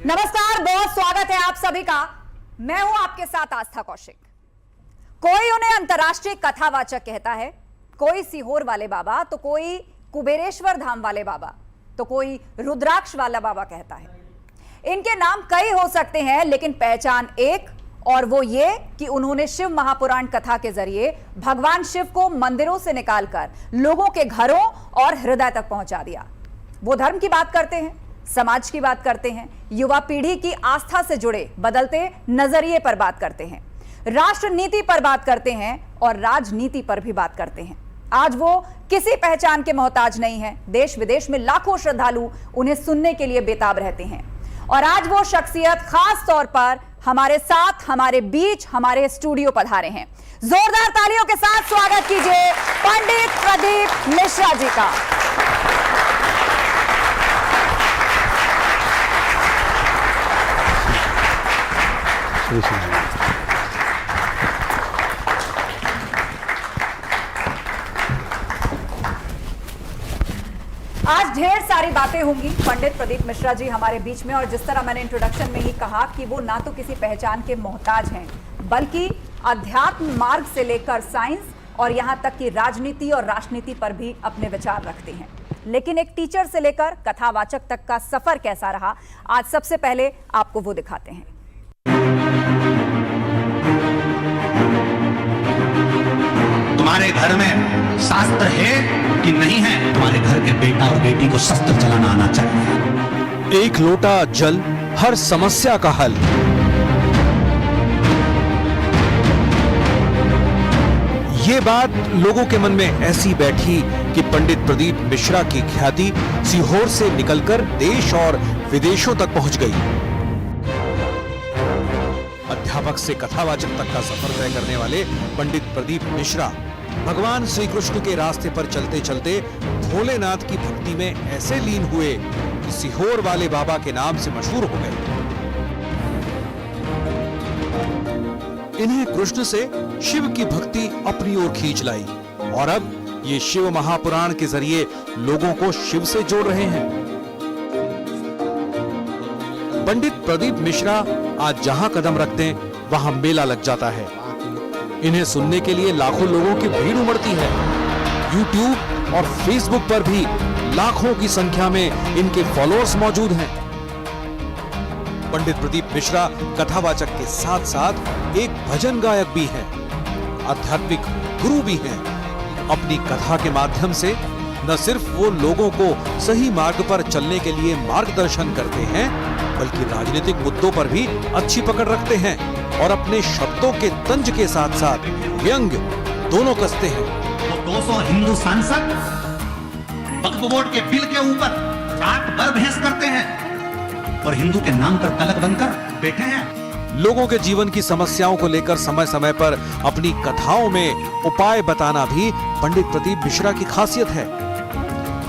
नमस्कार, बहुत स्वागत है आप सभी का। मैं हूं आपके साथ आस्था कौशिक। कोई उन्हें अंतर्राष्ट्रीय कथावाचक कहता है, कोई सीहोर वाले बाबा, तो कोई कुबेरेश्वर धाम वाले बाबा, तो कोई रुद्राक्ष वाला बाबा कहता है। इनके नाम कई हो सकते हैं, लेकिन पहचान एक, और वो ये कि उन्होंने शिव महापुराण कथा के जरिए भगवान शिव को मंदिरों से निकालकर लोगों के घरों और हृदय तक पहुंचा दिया। वो धर्म की बात करते हैं, समाज की बात करते हैं, युवा पीढ़ी की आस्था से जुड़े बदलते नजरिए पर बात करते हैं, राष्ट्र नीति पर बात करते हैं और राजनीति पर भी बात करते हैं। आज वो किसी पहचान के मोहताज नहीं है। देश विदेश में लाखों श्रद्धालु उन्हें सुनने के लिए बेताब रहते हैं। और आज वो शख्सियत खास तौर पर हमारे साथ, हमारे बीच, हमारे स्टूडियो पधारे हैं। जोरदार तालियों के साथ स्वागत कीजिए पंडित प्रदीप मिश्रा जी का। आज ढेर सारी बातें होंगी। पंडित प्रदीप मिश्रा जी हमारे बीच में, और जिस तरह मैंने इंट्रोडक्शन में ही कहा कि वो ना तो किसी पहचान के मोहताज हैं, बल्कि अध्यात्म मार्ग से लेकर साइंस और यहां तक कि राजनीति और राष्ट्रनीति पर भी अपने विचार रखते हैं। लेकिन एक टीचर से लेकर कथावाचक तक का सफर कैसा रहा, आज सबसे पहले आपको वो दिखाते हैं। तुम्हारे घर में शास्त्र है कि नहीं है? तुम्हारे घर के बेटा और बेटी को शस्त्र चलाना आना चाहिए। एक लोटा जल हर समस्या का हल। ये बात लोगों के मन में ऐसी बैठी कि पंडित प्रदीप मिश्रा की ख्याति सीहोर से निकलकर देश और विदेशों तक पहुंच गई। अध्यापक से कथावाचक तक का सफर तय करने वाले पंडित प्रदीप मिश्रा भगवान श्री कृष्ण के रास्ते पर चलते चलते भोलेनाथ की भक्ति में ऐसे लीन हुए कि सीहोर वाले बाबा के नाम से मशहूर हो गए। इन्हें कृष्ण से शिव की भक्ति अपनी ओर खींच लाई, और अब ये शिव महापुराण के जरिए लोगों को शिव से जोड़ रहे हैं। पंडित प्रदीप मिश्रा आज जहां कदम रखते हैं वहां मेला लग जाता है। इन्हें सुनने के लिए लाखों लोगों की भीड़ उमड़ती है। YouTube और Facebook पर भी लाखों की संख्या में इनके फॉलोअर्स मौजूद हैं। पंडित प्रदीप मिश्रा कथावाचक के साथ साथ एक भजन गायक भी हैं, आध्यात्मिक गुरु भी हैं। अपनी कथा के माध्यम से न सिर्फ वो लोगों को सही मार्ग पर चलने के लिए मार्गदर्शन करते हैं, बल्कि राजनीतिक मुद्दों पर भी अच्छी पकड़ रखते हैं और अपने शब्दों के तंज के साथ साथ व्यंग्य दोनों कसते हैं। वो 200 हिंदू सांसद वक्फ बोर्ड के बिल के ऊपर रात भर बहस करते हैं और हिंदू के नाम पर तलक बनकर बैठे हैं। लोगों के जीवन की समस्याओं को लेकर समय समय पर अपनी कथाओं में उपाय बताना भी पंडित प्रदीप मिश्रा की खासियत है।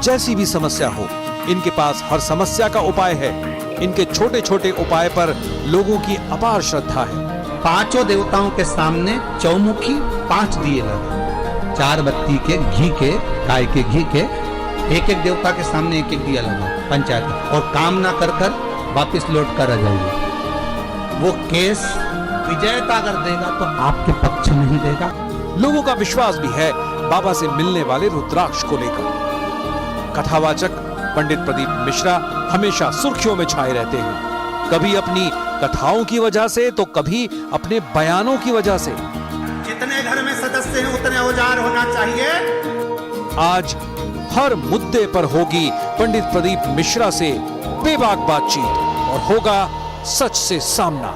जैसी भी समस्या हो, इनके पास हर समस्या का उपाय है। इनके छोटे छोटे उपाय पर लोगों की अपार श्रद्धा है। पांचों देवताओं के सामने चौमुखी 5 दिए लगे, 4 बत्ती के घी के, गाय के घी के, एक एक देवता के सामने एक एक दिया लगा पंचायत, और काम ना कर कर वापिस लौट कर आ जाइए। वो केस विजयता अगर देगा तो आपके पक्ष नहीं देगा। लोगों का विश्वास भी है बाबा से मिलने वाले रुद्राक्ष को लेकर। कथावाचक पंडित प्रदीप मिश्रा हमेशा सुर्खियों में छाए रहते हैं, कभी अपनी कथाओं की वजह से तो कभी अपने बयानों की वजह से। जितने घर में सदस्य हैं उतने औजार होना चाहिए। आज हर मुद्दे पर होगी पंडित प्रदीप मिश्रा से बेबाक बातचीत और होगा सच से सामना।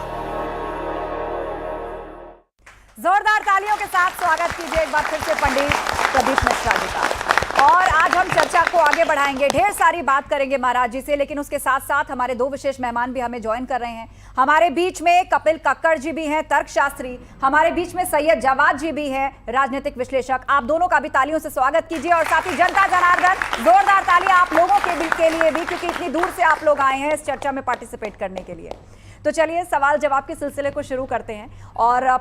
जोरदार तालियों के साथ स्वागत कीजिए एक बार फिर से पंडित प्रदीप मिश्रा जी का। और आज हम चर्चा को आगे बढ़ाएंगे, ढेर सारी बात करेंगे महाराज जी से, लेकिन उसके साथ साथ हमारे 2 विशेष मेहमान भी हमें ज्वाइन कर रहे हैं। हमारे बीच में कपिल कक्कड़ जी भी हैं, तर्कशास्त्री। हमारे बीच में सैयद जवाद जी भी हैं, राजनीतिक विश्लेषक। आप दोनों का भी तालियों से स्वागत कीजिए। और साथ ही जनता जनार्दन, जोरदार तालियां आप लोगों के लिए भी, क्योंकि इतनी दूर से आप लोग आए हैं इस चर्चा में पार्टिसिपेट करने के लिए। तो चलिए सवाल जवाब के सिलसिले को शुरू करते हैं। और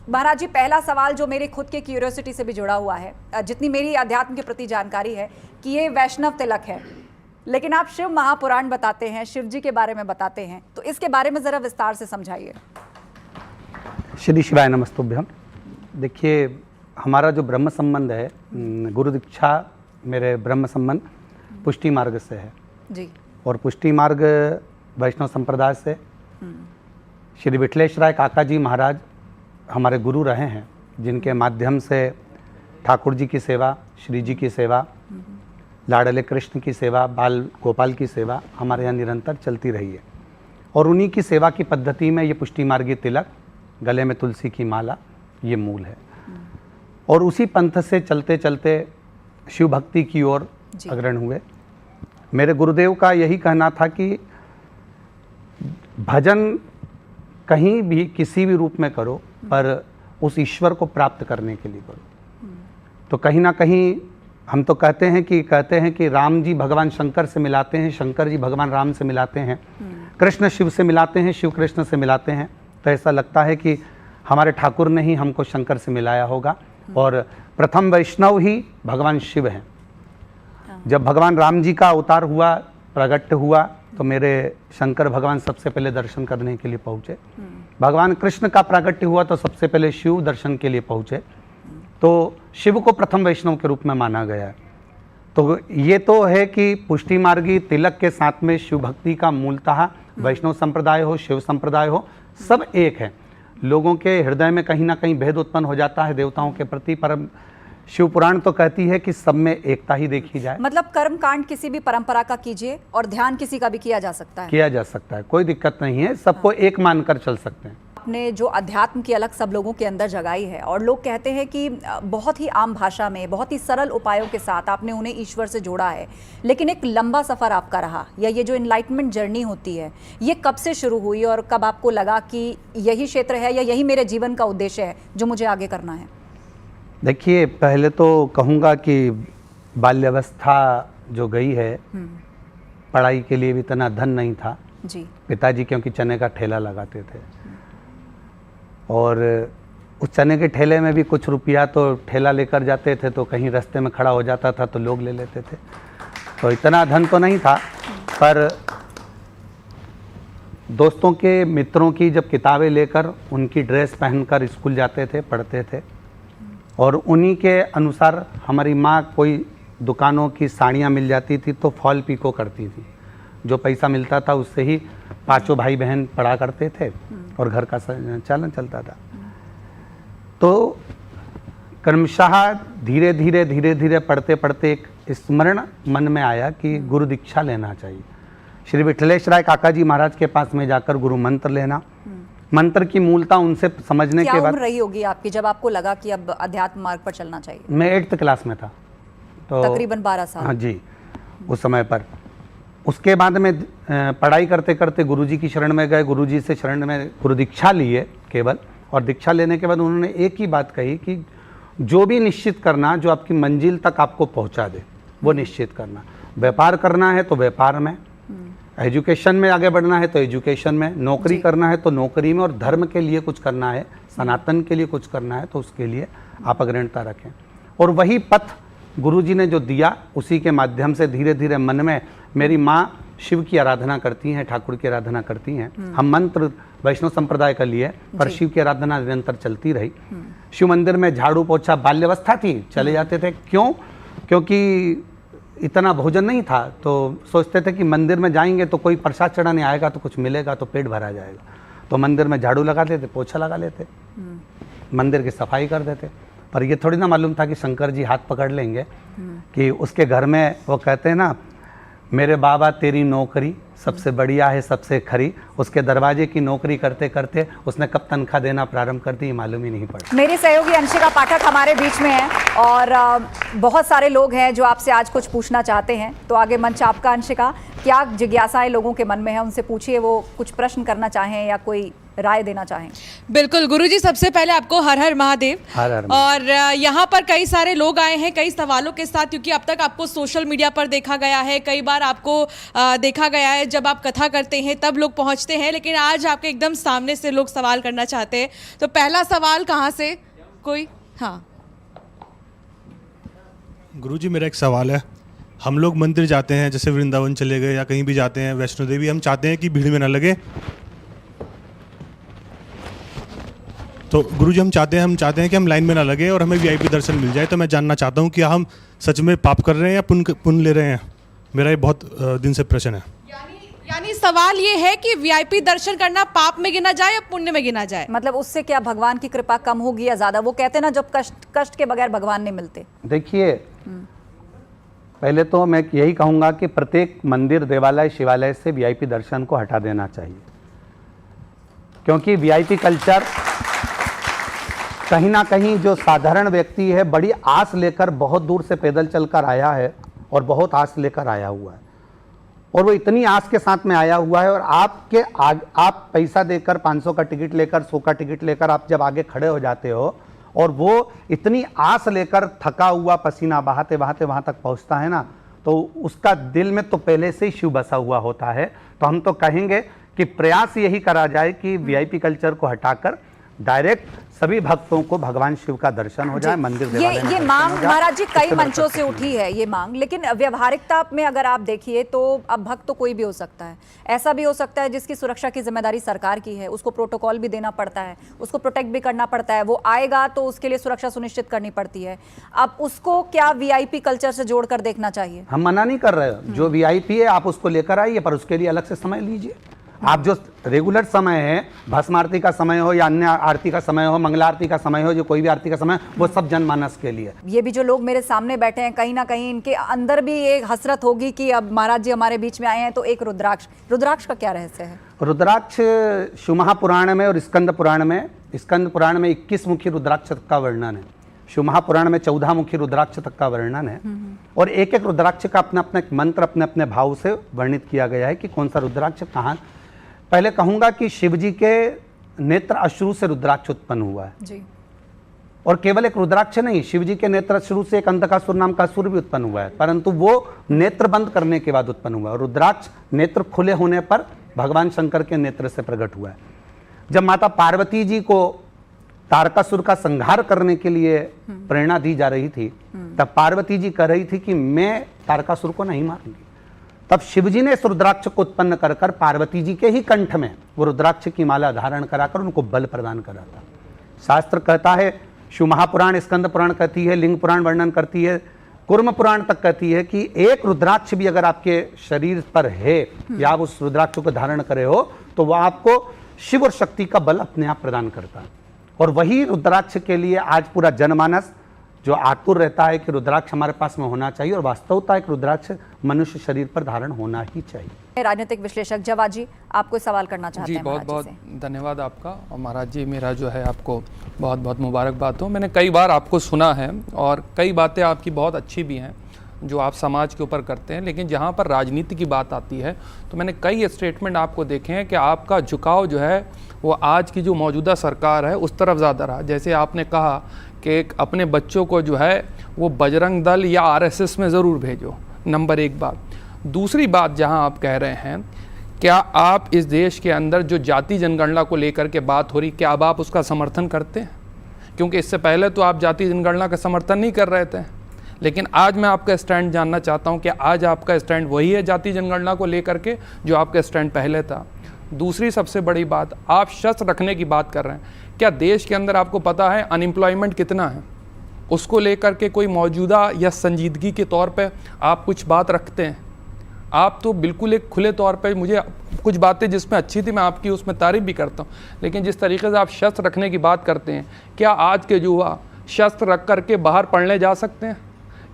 महाराज जी, पहला सवाल जो मेरी खुद के क्यूरियोसिटी से भी जुड़ा हुआ है, जितनी मेरी अध्यात्म के प्रति जानकारी है, कि ये वैष्णव तिलक है, लेकिन आप शिव महापुराण बताते हैं, शिव जी के बारे में बताते हैं, तो इसके बारे में जरा विस्तार से समझाइए। श्री शिवाय नमस्तुभ्यम। देखिए, हमारा जो ब्रह्म संबंध है, गुरु दीक्षा मेरे ब्रह्म संबंध पुष्टि मार्ग से है जी। और पुष्टि मार्ग वैष्णव संप्रदाय से श्री विठलेश राय काका जी महाराज हमारे गुरु रहे हैं, जिनके माध्यम से ठाकुर जी की सेवा, श्री जी की सेवा, लाडले कृष्ण की सेवा, बाल गोपाल की सेवा हमारे यहाँ निरंतर चलती रही है। और उन्हीं की सेवा की पद्धति में ये पुष्टि मार्गी तिलक, गले में तुलसी की माला, ये मूल है। और उसी पंथ से चलते चलते शिव भक्ति की ओर अग्रसर हुए। मेरे गुरुदेव का यही कहना था कि भजन कहीं भी किसी भी रूप में करो, पर उस ईश्वर को प्राप्त करने के लिए करो। तो कहीं ना कहीं हम तो कहते हैं कि राम जी भगवान शंकर से मिलाते हैं, शंकर जी भगवान राम से मिलाते हैं, कृष्ण शिव से मिलाते हैं, शिव कृष्ण से मिलाते हैं। तो ऐसा लगता है कि हमारे ठाकुर ने ही हमको शंकर से मिलाया होगा। और प्रथम वैष्णव ही भगवान शिव हैं। जब भगवान राम जी का अवतार हुआ, प्रगट हुआ, तो मेरे शंकर भगवान सबसे पहले दर्शन करने के लिए पहुँचे। भगवान कृष्ण का प्रागट्य हुआ तो सबसे पहले शिव दर्शन के लिए पहुँचे। तो शिव को प्रथम वैष्णव के रूप में माना गया है। तो ये तो है कि पुष्टि मार्गी तिलक के साथ में शिव भक्ति का मूलतः वैष्णव संप्रदाय हो, शिव संप्रदाय हो, सब एक है। लोगों के हृदय में कहीं ना कहीं भेद उत्पन्न हो जाता है देवताओं के प्रति, पर शिव पुराण तो कहती है कि सब में एकता ही देखी जाए। मतलब कर्म कांड किसी भी परंपरा का कीजिए और ध्यान किसी का भी किया जा सकता है। किया जा सकता है, कोई दिक्कत नहीं है, सबको एक मानकर चल सकते हैं। आपने जो अध्यात्म की अलग सब लोगों के अंदर जगाई है, और लोग कहते हैं कि बहुत ही आम भाषा में, बहुत ही सरल उपायों के साथ आपने उन्हें ईश्वर से जोड़ा है। लेकिन एक लंबा सफ़र आपका रहा, या ये जो इनलाइटमेंट जर्नी होती है, ये कब से शुरू हुई और कब आपको लगा कि यही क्षेत्र है या यही मेरे जीवन का उद्देश्य है जो मुझे आगे करना है? देखिए, पहले तो कहूँगा कि बाल्यावस्था जो गई है, पढ़ाई के लिए भी इतना धन नहीं था जी। पिताजी क्योंकि चने का ठेला लगाते थे, और उस चने के ठेले में भी कुछ रुपया तो ठेला लेकर जाते थे, तो कहीं रास्ते में खड़ा हो जाता था तो लोग ले लेते थे। तो इतना धन तो नहीं था, पर दोस्तों के, मित्रों की जब किताबें लेकर उनकी ड्रेस पहनकर स्कूल जाते थे, पढ़ते थे, और उन्हीं के अनुसार हमारी माँ कोई दुकानों की साड़ियाँ मिल जाती थी तो फॉल पिको करती थी। जो पैसा मिलता था उससे ही पांचों भाई बहन पढ़ा करते थे और घर का चालन चलता था। तो क्रमशः धीरे धीरे पढ़ते पढ़ते एक स्मरण मन में आया कि गुरु दीक्षा लेना चाहिए। श्री विठलेश राय काका जी महाराज के पास में जाकर गुरु मंत्र लेना, मंत्र की मूलता उनसे समझने के बाद। क्या उम्र रही होगी आपकी जब आपको लगा कि अब अध्यात्म मार्ग पर चलना चाहिए? मैं 8th क्लास में था, तो तकरीबन 12 साल। हाँ जी, उस समय पर। उसके बाद में पढ़ाई करते करते गुरुजी की शरण में गए, गुरुजी से शरण में गुरु दीक्षा लिए केवल। और दीक्षा लेने के बाद उन्होंने एक ही बात कही कि जो भी निश्चित करना जो आपकी मंजिल तक आपको पहुंचा दे, वो निश्चित करना। व्यापार करना है तो व्यापार में, एजुकेशन में आगे बढ़ना है तो एजुकेशन में, नौकरी करना है तो नौकरी में, और धर्म के लिए कुछ करना है, सनातन के लिए कुछ करना है तो उसके लिए आप अग्रणता रखें। और वही पथ गुरुजी ने जो दिया, उसी के माध्यम से धीरे धीरे मन में, मेरी माँ शिव की आराधना करती हैं, ठाकुर की आराधना करती हैं, हम मंत्र वैष्णव संप्रदाय का लिए, पर शिव की आराधना निरंतर चलती रही। शिव मंदिर में झाड़ू पोछा, बाल्यवस्था थी, चले जाते थे। क्यों? क्योंकि इतना भोजन नहीं था, तो सोचते थे कि मंदिर में जाएंगे तो कोई प्रसाद चढ़ाने आएगा तो कुछ मिलेगा तो पेट भरा जाएगा। तो मंदिर में झाड़ू लगा देते, पोछा लगा लेते, मंदिर की सफाई कर देते। पर ये थोड़ी ना मालूम था कि शंकर जी हाथ पकड़ लेंगे कि उसके घर में, वो कहते हैं ना, मेरे बाबा तेरी नौकरी सबसे बढ़िया है, सबसे खरी। उसके दरवाजे की नौकरी करते करते उसने कब तनख्वाह देना प्रारंभ कर दी, मालूम ही नहीं पड़ा। मेरी सहयोगी अंशिका पाठक हमारे बीच में है, और बहुत सारे लोग हैं जो आपसे आज कुछ पूछना चाहते हैं। तो आगे मंच आपका अंशिका, क्या जिज्ञासाएं लोगों के मन में है, उनसे पूछिए, वो कुछ प्रश्न करना चाहें या कोई राय देना चाहें। बिल्कुल गुरुजी, सबसे पहले आपको हर हर महादेव। हर हर और यहाँ पर कई सारे लोग आए हैं कई सवालों के साथ, क्योंकि अब तक आपको सोशल मीडिया पर देखा गया है, कई बार आपको देखा गया है जब आप कथा करते हैं तब लोग पहुँचते हैं, लेकिन आज आपके एकदम सामने से लोग सवाल करना चाहते हैं। तो पहला सवाल कहाँ से कोई? हाँ गुरुजी, मेरा एक सवाल है हम लोग मंदिर जाते हैं, जैसे वृंदावन चले गए या कहीं भी जाते हैं, वैष्णो देवी, हम चाहते हैं कि भीड़ में ना लगे। तो गुरुजी हम चाहते हैं कि हम लाइन में ना लगे और हमें वीआईपी दर्शन मिल जाए। तो मैं जानना चाहता हूँ कि हम सच में पाप कर रहे हैं या पुण्य ले रहे हैं? मेरा ये बहुत दिन से प्रश्न है। यानी सवाल ये है कि वीआईपी दर्शन करना पाप में गिना जाए या पुण्य में गिना जाए? मतलब उससे क्या भगवान की कृपा कम होगी या ज्यादा? वो कहते हैं ना, जब कष्ट के बगैर भगवान नहीं मिलते। देखिए, पहले तो मैं यही कहूँगा कि प्रत्येक मंदिर, देवालय, शिवालय से वीआईपी दर्शन को हटा देना चाहिए, क्योंकि वीआईपी कल्चर कहीं ना कहीं जो साधारण व्यक्ति है बड़ी आस लेकर बहुत दूर से पैदल चलकर आया है और बहुत आस लेकर आया हुआ है, और वो इतनी आस के साथ में आया हुआ है, और आप पैसा देकर 500 का टिकट लेकर, 100 का टिकट लेकर आप जब आगे खड़े हो जाते हो और वो इतनी आस लेकर थका हुआ, पसीना बहाते बहाते वहाँ तक पहुँचता है ना, तो उसका दिल में तो पहले से ही शिव बसा हुआ होता है। तो हम तो कहेंगे कि प्रयास यही करा जाए कि वीआईपी कल्चर को हटाकर डायरेक्ट सभी भक्तों को भगवान शिव का दर्शन हो जाए, मंदिर देवालय में ये दर्शन मांग हो जाए। महाराज जी कई उससे मंचों से उठी है ये मांग, लेकिन व्यवहारिकता में अगर आप देखिए तो अब भक्त तो कोई भी हो सकता है। ऐसा भी हो सकता है जिसकी सुरक्षा की जिम्मेदारी सरकार की है, उसको प्रोटोकॉल भी देना पड़ता है, उसको प्रोटेक्ट भी करना पड़ता है, वो आएगा तो उसके लिए सुरक्षा सुनिश्चित करनी पड़ती है। अब उसको क्या वीआईपी कल्चर से जोड़कर देखना चाहिए? हम मना नहीं कर रहे, जो वीआईपी है आप उसको लेकर आइए, पर उसके लिए अलग से समय लीजिए। आप जो रेगुलर समय है, भस्म आरती का समय हो या अन्य आरती का समय हो, मंगला आरती का समय हो, जो कोई भी आरती का समय, वो सब जनमानस के लिए। ये भी जो लोग मेरे सामने बैठे हैं, कहीं ना कहीं इनके अंदर भी एक हसरत होगी कि अब महाराज जी हमारे बीच में आए हैं तो एक रुद्राक्ष का क्या रहस्य है? रुद्राक्ष शिव महापुराण में और स्कंद पुराण में 21 मुखी रुद्राक्ष का वर्णन है, शिव महापुराण में 14 मुखी रुद्राक्ष तक का वर्णन है, और एक एक रुद्राक्ष का अपना अपना एक मंत्र अपने अपने भाव से वर्णित किया गया है कि कौन सा रुद्राक्ष कहाँ। पहले कहूंगा कि शिव जी के नेत्र अश्रु से रुद्राक्ष उत्पन्न हुआ है जी, और केवल एक रुद्राक्ष नहीं, शिव जी के नेत्र अश्रु से एक अंधकासुर नाम का असुर भी उत्पन्न हुआ है, परंतु वो नेत्र बंद करने के बाद उत्पन्न हुआ है। रुद्राक्ष नेत्र खुले होने पर भगवान शंकर के नेत्र से प्रकट हुआ है। जब माता पार्वती जी को तारकासुर का संहार करने के लिए प्रेरणा दी जा रही थी, तब पार्वती जी कह रही थी कि मैं तारकासुर को नहीं मारूंगी, तब शिवजी ने इस रुद्राक्ष को उत्पन्न कर कर पार्वती जी के ही कंठ में वो रुद्राक्ष की माला धारण कराकर उनको बल प्रदान करा था। शास्त्र कहता है, शिव महापुराण, स्कंद पुराण कहती है, लिंग पुराण वर्णन करती है, कुर्म पुराण तक कहती है कि एक रुद्राक्ष भी अगर आपके शरीर पर है या आप उस रुद्राक्ष को धारण करे हो तो वह आपको शिव और शक्ति का बल अपने आप प्रदान करता है। और वही रुद्राक्ष के लिए आज पूरा जनमानस जो आतुर रहता है कि रुद्राक्ष हमारे पास में होना चाहिए, और वास्तवता एक रुद्राक्ष मनुष्य शरीर पर धारण होना ही चाहिए। राजनीतिक विश्लेषक जवाद जी, आपको सवाल करना चाहते जी, हैं? बहुत महाराज बहुत जी से। धन्यवाद आपका। और महाराज जी, मेरा जो है आपको बहुत बहुत मुबारकबाद हो। मैंने कई बार आपको सुना है और कई बातें आपकी बहुत अच्छी भी हैं जो आप समाज के ऊपर करते हैं, लेकिन जहाँ पर राजनीति की बात आती है तो मैंने कई स्टेटमेंट आपको देखे हैं कि आपका झुकाव जो है वो आज की जो मौजूदा सरकार है उस तरफ ज़्यादा रहा। जैसे आपने कहा कि अपने बच्चों को जो है वो बजरंग दल या आरएसएस में ज़रूर भेजो, नंबर एक बात। दूसरी बात, जहां आप कह रहे हैं, क्या आप इस देश के अंदर जो जाति जनगणना को लेकर के बात हो रही, क्या अब आप उसका समर्थन करते हैं? क्योंकि इससे पहले तो आप जाति जनगणना का समर्थन नहीं कर रहे थे, लेकिन आज मैं आपका स्टैंड जानना चाहता हूं कि आज आपका स्टैंड वही है जाति जनगणना को लेकर के जो आपका स्टैंड पहले था। दूसरी सबसे बड़ी बात, आप शस्त्र रखने की बात कर रहे हैं, क्या देश के अंदर आपको पता है अनएम्प्लॉयमेंट कितना है? उसको लेकर के कोई मौजूदा या संजीदगी के तौर पे आप कुछ बात रखते हैं? आप तो बिल्कुल एक खुले तौर पे, मुझे कुछ बातें जिसमें अच्छी थी मैं आपकी उसमें तारीफ भी करता हूँ, लेकिन जिस तरीके से आप शस्त्र रखने की बात करते हैं, क्या आज के युवा शस्त्र रख करके बाहर पढ़ने जा सकते हैं?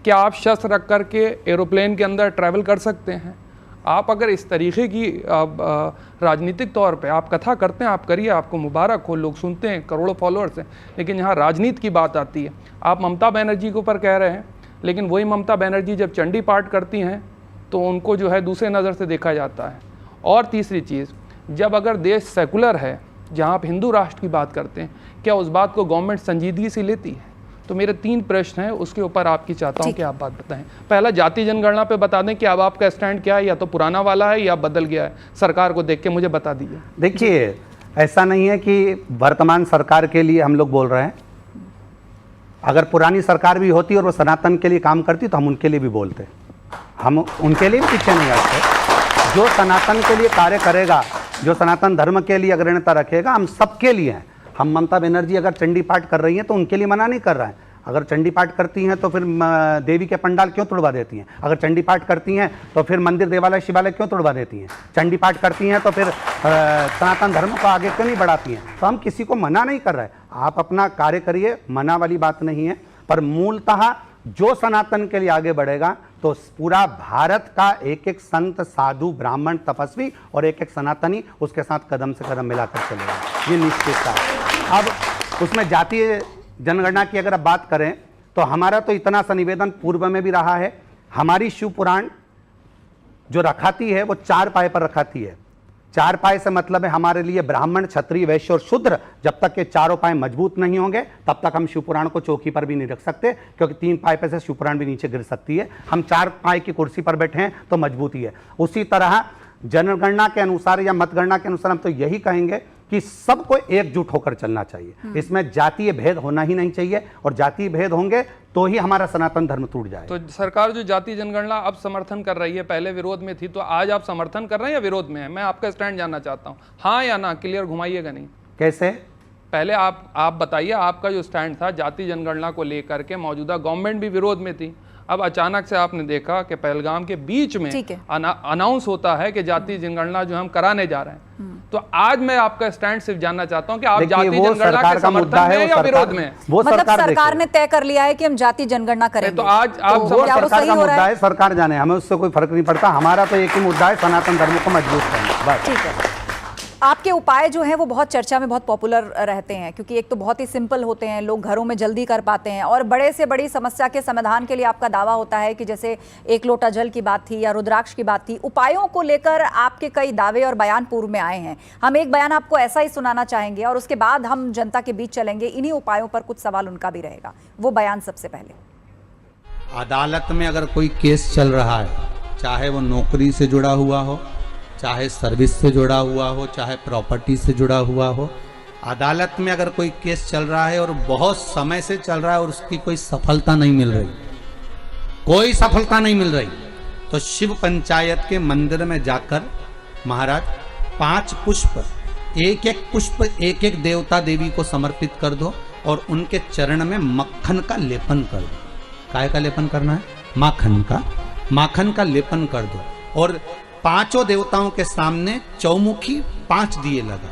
क्या आप शस्त्र रख करके एरोप्लेन के अंदर ट्रैवल कर सकते हैं? आप अगर इस तरीके की राजनीतिक तौर पे आप कथा करते हैं, आप करिए, आपको मुबारक हो, लोग सुनते हैं, करोड़ों फॉलोअर्स हैं, लेकिन यहाँ राजनीति की बात आती है। आप ममता बनर्जी के ऊपर कह रहे हैं, लेकिन वही ममता बनर्जी जब चंडी पाठ करती हैं तो उनको जो है दूसरे नज़र से देखा जाता है। और तीसरी चीज़, जब अगर देश सेकुलर है, जहाँ आप हिंदू राष्ट्र की बात करते हैं, क्या उस बात को गवर्नमेंट संजीदगी से लेती है? तो मेरे 3 प्रश्न हैं, उसके ऊपर आपकी चाहता हूं कि आप बात बताएं। पहला, जाति जनगणना पे बता दें कि अब आपका स्टैंड क्या है, या तो पुराना वाला है या बदल गया है, सरकार को देख के मुझे बता दीजिए। देखिए, ऐसा नहीं है कि वर्तमान सरकार के लिए हम लोग बोल रहे हैं। अगर पुरानी सरकार भी होती और वो सनातन के लिए काम करती तो हम उनके लिए भी बोलते। हम उनके लिए भी पीछे नहीं हटते। जो सनातन के लिए कार्य करेगा, जो सनातन धर्म के लिए अग्रणता रखेगा, हम सबके लिए हैं। हम ममता बनर्जी अगर चंडी पाठ कर रही हैं तो उनके लिए मना नहीं कर रहा है। अगर चंडी पाठ करती हैं तो फिर देवी के पंडाल क्यों तोड़वा देती हैं? अगर चंडी पाठ करती हैं तो फिर मंदिर, देवालय, शिवालय क्यों तोड़वा देती हैं? चंडी पाठ करती हैं तो फिर सनातन धर्म को आगे क्यों नहीं बढ़ाती हैं? तो हम किसी को मना नहीं कर रहे। आप अपना कार्य करिए, मना वाली बात नहीं है। पर मूलतः जो सनातन के लिए आगे बढ़ेगा तो पूरा भारत का एक एक संत, साधु, ब्राह्मण, तपस्वी और एक एक सनातनी उसके साथ कदम से कदम मिलाकर चलेगा, ये निश्चित है। अब उसमें जातीय जनगणना की अगर आप बात करें तो हमारा तो इतना सा निवेदन पूर्व में भी रहा है। हमारी शिव पुराण जो रखाती है वो 4 पाए पर रखाती है। 4 पाए से मतलब है हमारे लिए ब्राह्मण, क्षत्रिय, वैश्य और शूद्र, जब तक के चारों पाए मजबूत नहीं होंगे तब तक हम शिव पुराण को चौकी पर भी नहीं रख सकते, क्योंकि 3 पाए पे से शिव पुराण भी नीचे गिर सकती है। हम 4 पाए की कुर्सी पर बैठे हैं तो मजबूती है। उसी तरह जनगणना के अनुसार या मतगणना के अनुसार हम तो यही कहेंगे कि सबको एकजुट होकर चलना चाहिए। इसमें जातीय भेद होना ही नहीं चाहिए, और जातीय भेद होंगे तो ही हमारा सनातन धर्म टूट जाए। तो सरकार जो जाति जनगणना अब समर्थन कर रही है, पहले विरोध में थी, तो आज आप समर्थन कर रहे हैं या विरोध में है? मैं आपका स्टैंड जानना चाहता हूँ, हाँ या ना, क्लियर घुमाइएगा नहीं। कैसे? पहले आप बताइए, आपका जो स्टैंड था जाति जनगणना को लेकर के, मौजूदा गवर्नमेंट भी विरोध में थी, अब अचानक से आपने देखा कि पहलगाम के बीच में अनाउंस होता है कि जाति जनगणना जो हम कराने जा रहे हैं। तो आज मैं आपका स्टैंड सिर्फ जानना चाहता हूं कि आप जाति जनगणना के समर्थन में या विरोध में? वो मतलब सरकार ने तय कर लिया है कि हम जाति जनगणना करेंगे, तो आज आप वो सरकार का मुद्दा है, सरकार जाने, हमें उससे कोई फर्क नहीं पड़ता। हमारा तो एक ही मुद्दा है, सनातन धर्म को मजबूत करना, बस। ठीक है। आपके उपाय जो हैं वो बहुत चर्चा में बहुत पॉपुलर रहते हैं, क्योंकि एक तो बहुत ही सिंपल होते हैं, लोग घरों में जल्दी कर पाते हैं, और बड़े से बड़ी समस्या के समाधान के लिए आपका दावा होता है कि जैसे 1 लोटा जल की बात थी या रुद्राक्ष की बात थी। उपायों को लेकर आपके कई दावे और बयान पूर्व में आए हैं। हम एक बयान आपको ऐसा ही सुनाना चाहेंगे और उसके बाद हम जनता के बीच चलेंगे। इन्हीं उपायों पर कुछ सवाल उनका भी रहेगा। वो बयान सबसे पहले। अदालत में अगर कोई केस चल रहा है, चाहे वो नौकरी से जुड़ा हुआ हो, चाहे सर्विस से जुड़ा हुआ हो, चाहे प्रॉपर्टी से जुड़ा हुआ हो, अदालत में अगर कोई केस चल रहा है और बहुत समय से चल रहा है और उसकी कोई सफलता नहीं मिल रही, कोई सफलता नहीं मिल रही, तो शिव पंचायत के मंदिर में जाकर महाराज 5 पुष्प, एक एक पुष्प एक एक देवता देवी को समर्पित कर दो और उनके चरण में मक्खन का लेपन कर दो। काय का लेपन करना है? माखन का लेपन कर दो, और 5 देवताओं के सामने चौमुखी 5 दिए लगा,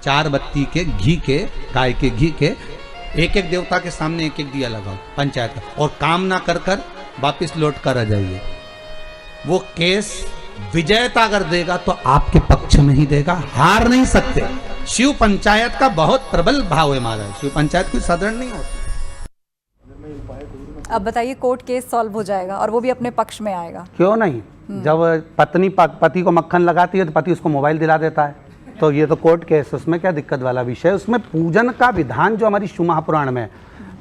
4 बत्ती के घी के, गाय के घी के, एक एक देवता के सामने एक एक दिया लगाओ पंचायत का, और काम ना कर कर वापिस लौट कर आ जाइए। वो केस विजयता अगर देगा तो आपके पक्ष में ही देगा, हार नहीं सकते। शिव पंचायत का बहुत प्रबल भाव है महाराज, शिव पंचायत कोई साधारण नहीं होती। अब बताइए, कोर्ट केस सॉल्व हो जाएगा और वो भी अपने पक्ष में आएगा? क्यों नहीं? जब पत्नी पति को मक्खन लगाती है तो पति उसको मोबाइल दिला देता है, तो ये तो कोर्ट केस, उसमें क्या दिक्कत वाला विषय? उसमें पूजन का विधान जो हमारी शिव महापुराण में,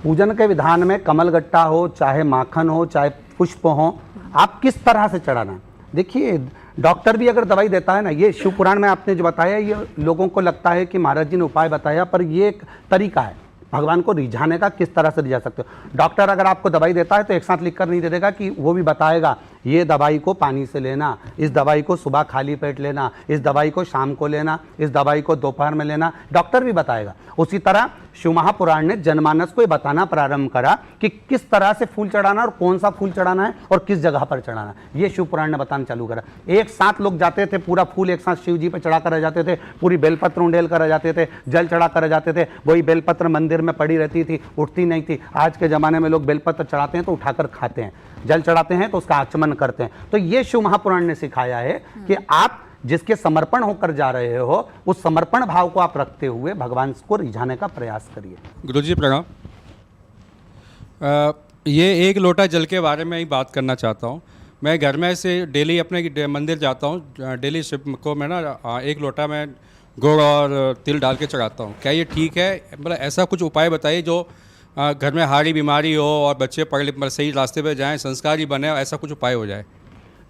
पूजन के विधान में कमलगट्टा हो, चाहे माखन हो, चाहे पुष्प हो, आप किस तरह से चढ़ाना। देखिए, डॉक्टर भी अगर दवाई देता है ना, ये शिव पुराण में आपने जो बताया, ये लोगों को लगता है कि महाराज जी ने उपाय बताया, पर ये एक तरीका है भगवान को रिझाने का, किस तरह से रिझा सकते हो। डॉक्टर अगर आपको दवाई देता है तो एक साथ लिखकर नहीं दे देगा, कि वो भी बताएगा ये दवाई को पानी से लेना, इस दवाई को सुबह खाली पेट लेना, इस दवाई को शाम को लेना, इस दवाई को दोपहर में लेना, डॉक्टर भी बताएगा। उसी तरह शिव महापुराण ने जनमानस को बताना प्रारंभ करा कि किस तरह से फूल चढ़ाना और कौन सा फूल चढ़ाना है और किस जगह पर चढ़ाना है, ये शिव पुराण ने बताना चालू करा। एक साथ लोग जाते थे, पूरा फूल एक साथ शिव जी पर चढ़ा कर रह जाते थे, पूरी बेलपत्र उंडेल कर रह जाते थे, जल चढ़ा कर रह जाते थे, वही बेलपत्र मंदिर में पड़ी रहती थी, उठती नहीं थी। आज के ज़माने में लोग बेलपत्र चढ़ाते हैं तो उठाकर खाते हैं, जल चढ़ाते हैं तो उसका आचमन करते हैं। तो ये शिव महापुराण ने सिखाया है कि आप जिसके समर्पण होकर जा रहे हो, उस समर्पण भाव को आप रखते हुए भगवान को रिझाने का प्रयास करिए। गुरुजी प्रणाम। ये 1 लोटा जल के बारे में ही बात करना चाहता हूँ। मैं घर में से डेली अपने मंदिर जाता हूँ, डेली शिव को मैं ना 1 लोटा में गुड़ और तिल डाल के चढ़ाता हूँ। क्या ये ठीक है? मतलब ऐसा कुछ उपाय बताइए जो घर में हारी बीमारी हो और बच्चे पढ़ सही रास्ते पे जाएं, संस्कारी बने, ऐसा कुछ उपाय हो जाए।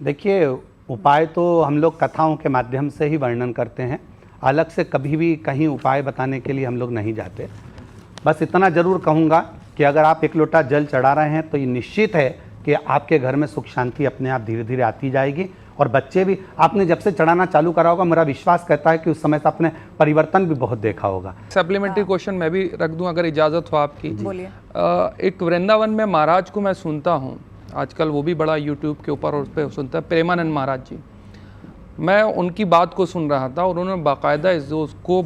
देखिए, उपाय तो हम लोग कथाओं के माध्यम से ही वर्णन करते हैं, अलग से कभी भी कहीं उपाय बताने के लिए हम लोग नहीं जाते। बस इतना ज़रूर कहूँगा कि अगर आप 1 लोटा जल चढ़ा रहे हैं तो ये निश्चित है कि आपके घर में सुख शांति अपने आप धीरे धीरे आती जाएगी। और बच्चे भी, आपने जब से चढ़ाना चालू करा होगा, मेरा विश्वास कहता है कि उस समय से आपने परिवर्तन भी बहुत देखा होगा। सप्लीमेंट्री क्वेश्चन मैं भी रख दूं अगर इजाज़त हो आपकी। बोलिए। एक वृंदावन में महाराज को मैं सुनता हूँ आजकल, वो भी बड़ा यूट्यूब के ऊपर और उस पर सुनता है, प्रेमानंद महाराज जी। मैं उनकी बात को सुन रहा था और उन्होंने बाकायदा उसको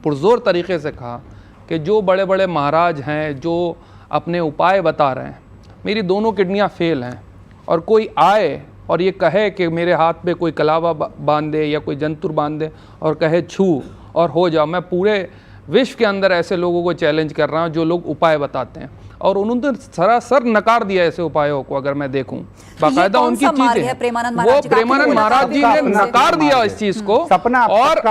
पुरजोर तरीके से कहा कि जो बड़े बड़े महाराज हैं जो अपने उपाय बता रहे हैं, मेरी दोनों किडनियां फेल हैं, और कोई आए और ये कहे कि मेरे हाथ पे कोई कलावा बांध दे या कोई जंतुर बांध दे और कहे छू और हो जाओ, मैं पूरे विश्व के अंदर ऐसे लोगों को चैलेंज कर रहा हूँ जो लोग उपाय बताते हैं, और उन्होंने सरासर नकार दिया ऐसे उपायों को। अगर मैं देखूं बाकायदा उनकी चीजें, वो प्रेमानंद महाराज जी ने नकार दिया इस चीज को। और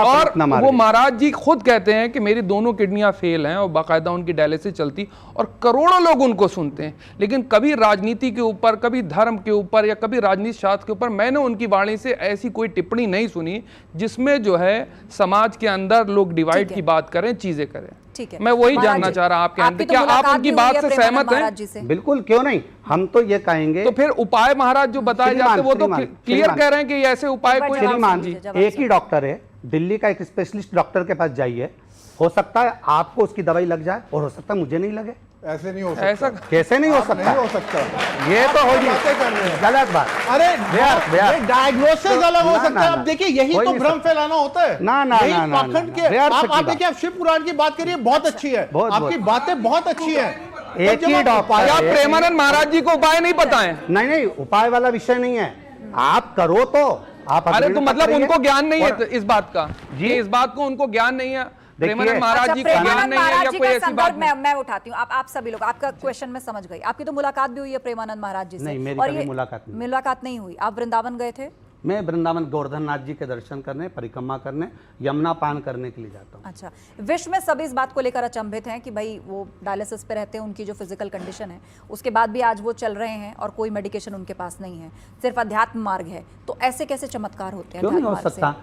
वो महाराज जी खुद कहते हैं कि मेरी दोनों किडनियां फेल हैं, और बाकायदा उनकी डायलिसिस चलती, और करोड़ों लोग उनको सुनते हैं। लेकिन कभी राजनीति के ऊपर, कभी धर्म के ऊपर, या कभी राजनीति शास्त्र के ऊपर मैंने उनकी वाणी से ऐसी कोई टिप्पणी नहीं सुनी जिसमें जो है समाज के अंदर लोग डिवाइड की बात करें, चीजें करें। ठीक है, मैं वही जानना चाह रहा आपके अंदर, क्या आप उनकी बात से सहमत हैं? बिल्कुल, क्यों नहीं, हम तो ये कहेंगे। तो फिर उपाय महाराज जो बताए जाते हैं वो तो क्लियर कह रहे हैं कि ऐसे उपाय कोई श्रीमान जी, एक ही डॉक्टर है, दिल्ली का एक स्पेशलिस्ट डॉक्टर के पास जाइए, हो सकता है आपको उसकी दवाई लग जाए और हो सकता है मुझे नहीं लगे। ऐसे नहीं हो सकता। ऐसा कैसे नहीं हो सकता? नहीं हो सकता, ये तो होगी गलत बात। अरे डायग्नोसिस अलग हो सकता है। अब देखिए, यही तो भ्रम फैलाना होता है। ना पाखंड के आप देखिए, आप शिव पुराण की बात करिए, बहुत अच्छी है, आपकी बातें बहुत अच्छी है। एक ही डॉक्टर, आप प्रेमानंद महाराज जी को उपाय नहीं पता है? नहीं, उपाय वाला विषय नहीं है, आप करो तो आप। अरे तो मतलब उनको ज्ञान नहीं है इस बात का जी, इस बात को उनको ज्ञान नहीं है, प्रेमानंद महाराज जी का ज्ञान नहीं है, या कोई ऐसी बात? मैं उठाती हूँ, आप सभी लोग, आपका क्वेश्चन मैं समझ गई। आपकी तो मुलाकात भी हुई है प्रेमानंद महाराज जी से? नहीं, मेरी कभी मुलाकात नहीं हुई। आप वृंदावन गए थे? मैं वृंदावन गोवर्धन नाथ जी के दर्शन करने, परिक्रमा करने, यमुना पान करने के लिए जाता हूँ। अच्छा, विश्व में सभी इस बात को लेकर अचंभित हैं कि भाई वो डायलिसिस पे रहते हैं, उनकी जो फिजिकल कंडीशन है उसके बाद भी आज वो चल रहे हैं और कोई मेडिकेशन उनके पास नहीं है, सिर्फ अध्यात्म मार्ग है। तो ऐसे कैसे चमत्कार होते हैं? क्यों नहीं हो सकता?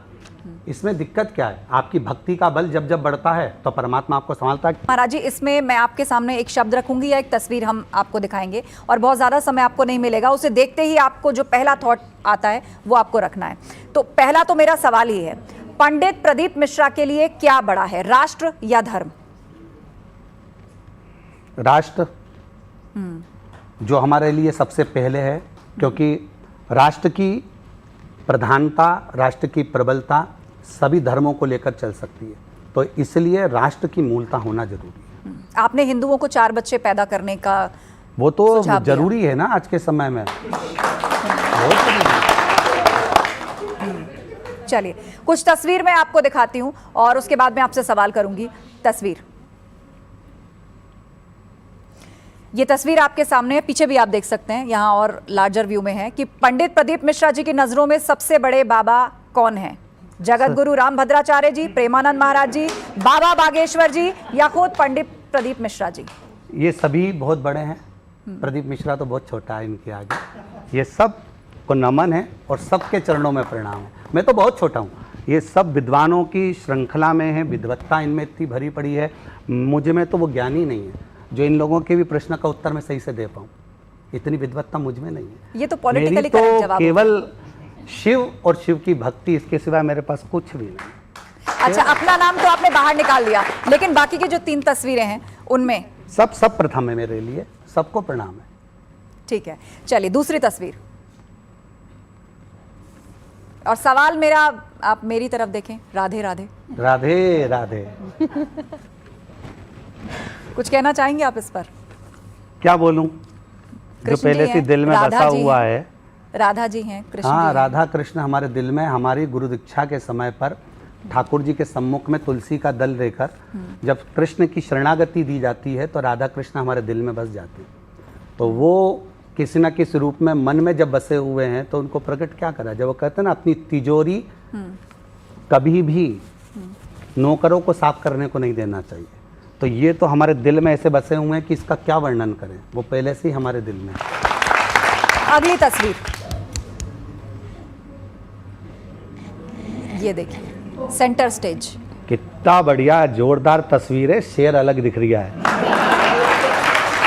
इसमें दिक्कत क्या है? आपकी भक्ति का बल जब जब बढ़ता है तो परमात्मा आपको संभालता है। महाराज जी, इसमें मैं आपके सामने एक शब्द रखूंगी या एक तस्वीर हम आपको दिखाएंगे, और बहुत ज्यादा समय आपको नहीं मिलेगा, उसे देखते ही आपको जो पहला थॉट आता है वो आपको रखना है। तो पहला तो मेरा सवाल ही है, पंडित प्रदीप मिश्रा के लिए क्या बड़ा है, राष्ट्र या धर्म? राष्ट्र जो हमारे लिए सबसे पहले है, क्योंकि राष्ट्र की प्रधानता, राष्ट्र की प्रबलता सभी धर्मों को लेकर चल सकती है, तो इसलिए राष्ट्र की मूलता होना जरूरी है। आपने हिंदुओं को 4 बच्चे पैदा करने का वो तो जरूरी है ना आज के समय में। चलिए, कुछ तस्वीर मैं आपको दिखाती हूं और उसके बाद मैं आपसे सवाल करूंगी। तस्वीर, ये तस्वीर आपके सामने है, पीछे भी आप देख सकते हैं यहाँ और लार्जर व्यू में है कि पंडित प्रदीप मिश्रा जी की नजरों में सबसे बड़े बाबा कौन है? जगत गुरु राम भद्राचार्य जी, प्रेमानंद महाराज जी, बाबा बागेश्वर जी, या खुद पंडित प्रदीप मिश्रा जी? ये सभी बहुत बड़े हैं, प्रदीप मिश्रा तो बहुत छोटा है इनके आगे। ये सब को नमन है और सबके चरणों में प्रणाम है। मैं तो बहुत छोटा हूँ, ये सब विद्वानों की श्रृंखला में है, विद्वत्ता इनमें इतनी भरी पड़ी है, मुझ में तो वो ज्ञान ही नहीं है जो इन लोगों के भी प्रश्न का उत्तर मैं सही से दे पाऊँ। इतनी विद्वत्ता मुझ में नहीं है। ये तो पॉलिटिकली करेक्ट जवाब, केवल शिव और शिव की भक्ति, इसके सिवा मेरे पास कुछ भी नहीं। अच्छा, अपना नाम तो आपने बाहर निकाल दिया, लेकिन बाकी की जो 3 तस्वीरें हैं उनमें सब प्रथम है मेरे लिए, सबको प्रणाम है। ठीक है, चलिए दूसरी तस्वीर। और सवाल मेरा, आप मेरी तरफ देखें। राधे राधे। राधे राधे। कुछ कहना चाहेंगे आप इस पर? क्या बोलूं, जो पहले से दिल में बसा हुआ है। राधा जी हैं, कृष्ण जी हाँ, हैं। राधा कृष्ण हमारे दिल में। हमारी गुरु दीक्षा के समय पर ठाकुर जी के सम्मुख में तुलसी का दल लेकर जब कृष्ण की शरणागति दी जाती है तो राधा कृष्ण हमारे दिल में बस जाते हैं। तो वो किसी न किसी रूप में मन में जब बसे हुए हैं तो उनको प्रकट क्या करा, जब वो कहते हैं ना अपनी तिजोरी कभी भी नौकरों को साफ करने को नहीं देना चाहिए, तो ये तो हमारे दिल में ऐसे बसे हुए हैं कि इसका क्या वर्णन करें, वो पहले से ही हमारे दिल में। अगली तस्वीर ये देखिए, सेंटर स्टेज। कितना बढ़िया जोरदार तस्वीर है, शेर अलग दिख रहा है।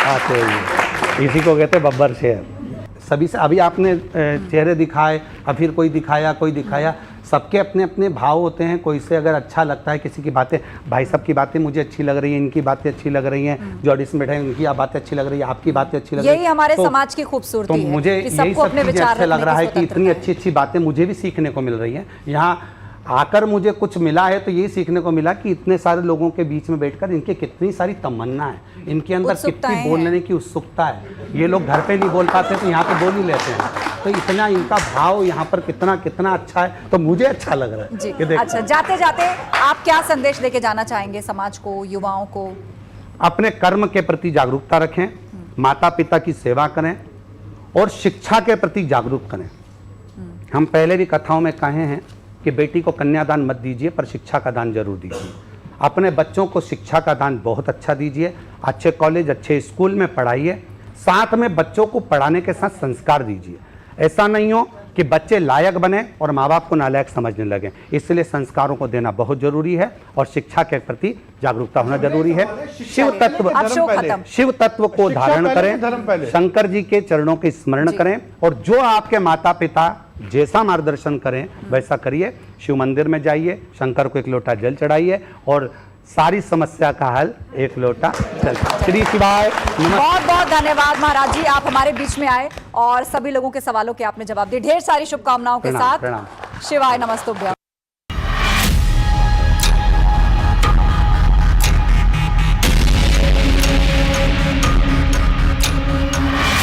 आते हुए, इसी को कहते हैं बब्बर शेर। सभी से अभी आपने चेहरे दिखाए, और फिर कोई दिखाया, सबके अपने अपने भाव होते हैं। कोई से अगर अच्छा लगता है, किसी की बातें, भाई साहब की बातें मुझे अच्छी लग रही हैं, इनकी बातें अच्छी लग रही हैं, जो ऑडिशन में बैठे हैं उनकी बातें अच्छी लग रही है, आपकी बातें अच्छी लग रही है। यही हमारे समाज की खूबसूरती तो है मुझे कि यही सबको सब अपने चीजें विचार अच्छा लग रखने रहा की है कि इतनी स्वतंत्रता है। अच्छी अच्छी बातें मुझे भी सीखने को मिल रही हैं। यहाँ आकर मुझे कुछ मिला है तो ये सीखने को मिला कि इतने सारे लोगों के बीच में बैठकर इनकी कितनी सारी तमन्ना है, इनके अंदर उत्सुकताएं कितनी बोलने की उत्सुकता है। ये लोग घर पे नहीं बोल पाते तो यहाँ पे बोल ही लेते हैं। तो इतना इनका भाव यहाँ पर कितना कितना अच्छा है, तो मुझे अच्छा लग रहा है जी। कि देखो, अच्छा, जाते जाते आप क्या संदेश लेके जाना चाहेंगे समाज को, युवाओं को? अपने कर्म के प्रति जागरूकता रखें, माता पिता की सेवा करें और शिक्षा के प्रति जागरूक करें। हम पहले भी कथाओं में कहे हैं कि बेटी को कन्यादान मत दीजिए, पर शिक्षा का दान जरूर दीजिए। अपने बच्चों को शिक्षा का दान बहुत अच्छा दीजिए, अच्छे कॉलेज अच्छे स्कूल में पढ़ाइए, साथ में बच्चों को पढ़ाने के साथ संस्कार दीजिए। ऐसा नहीं हो कि बच्चे लायक बने और माँ बाप को नालायक समझने लगे। इसलिए संस्कारों को देना बहुत जरूरी है और शिक्षा के प्रति जागरूकता होना जरूरी है। शिव तत्व अब शो खत्म। शिव तत्व को शिक्षा धारण पहले, धर्म करें, पहले। शंकर जी के चरणों के स्मरण करें और जो आपके माता पिता जैसा मार्गदर्शन करें वैसा करिए। शिव मंदिर में जाइए, शंकर को एक लोटा जल चढ़ाइए और सारी समस्या का हल एक लोटा जल। श्री शिवाय नमः। बहुत बहुत धन्यवाद महाराज जी, आप हमारे बीच में आए और सभी लोगों के सवालों के आपने जवाब दिए। ढेर सारी शुभकामनाओं के प्रणाम, साथ प्रणाम। शिवाय नमस्तुभ्यम।